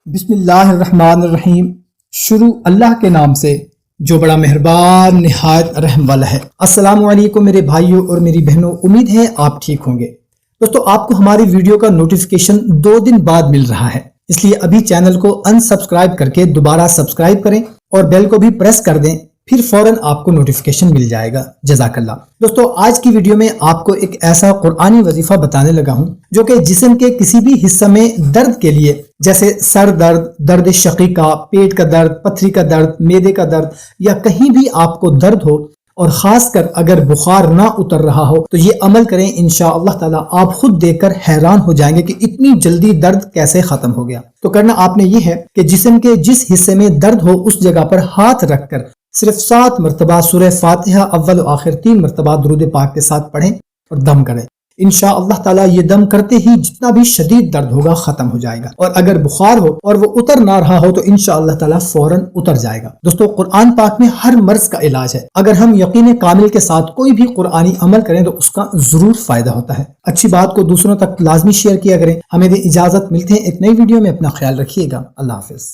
بسم اللہ الرحمن الرحیم۔ شروع اللہ کے نام سے جو بڑا مہربان نہایت رحم والا ہے۔ السلام علیکم میرے بھائیوں اور میری بہنوں، امید ہے آپ ٹھیک ہوں گے۔ دوستو، آپ کو ہماری ویڈیو کا نوٹیفیکیشن 2 دن بعد مل رہا ہے، اس لیے ابھی چینل کو انسبسکرائب کر کے دوبارہ سبسکرائب کریں اور بیل کو بھی پریس کر دیں، پھر فوراً آپ کو نوٹیفیکیشن مل جائے گا۔ جزاک اللہ۔ دوستو، آج کی ویڈیو میں آپ کو ایک ایسا قرآنی وظیفہ بتانے لگا ہوں جو کہ جسم کے کسی بھی حصہ میں درد کے لیے، جیسے سر درد، درد شقیقہ، پیٹ کا درد، پتھری کا درد، معدے کا درد، یا کہیں بھی آپ کو درد ہو اور خاص کر اگر بخار نہ اتر رہا ہو تو یہ عمل کریں، انشاءاللہ تعالی آپ خود دیکھ کر حیران ہو جائیں گے کہ اتنی جلدی درد کیسے ختم ہو گیا۔ تو کرنا آپ نے یہ ہے کہ جسم کے جس حصے میں درد ہو اس جگہ پر ہاتھ رکھ کر صرف 7 مرتبہ سورہ فاتحہ اول و آخر 3 مرتبہ درود پاک کے ساتھ پڑھیں اور دم کریں۔ انشاءاللہ تعالی یہ دم کرتے ہی جتنا بھی شدید درد ہوگا ختم ہو جائے گا، اور اگر بخار ہو اور وہ اتر نہ رہا ہو تو انشاءاللہ تعالی فوراً اتر جائے گا۔ دوستو، قرآن پاک میں ہر مرض کا علاج ہے۔ اگر ہم یقین کامل کے ساتھ کوئی بھی قرآنی عمل کریں تو اس کا ضرور فائدہ ہوتا ہے۔ اچھی بات کو دوسروں تک لازمی شیئر کیا کریں۔ ہمیں دیں اجازت، ملتے ہیں ایک نئی ویڈیو میں، اپنا خیال رکھیے گا۔ اللہ حافظ۔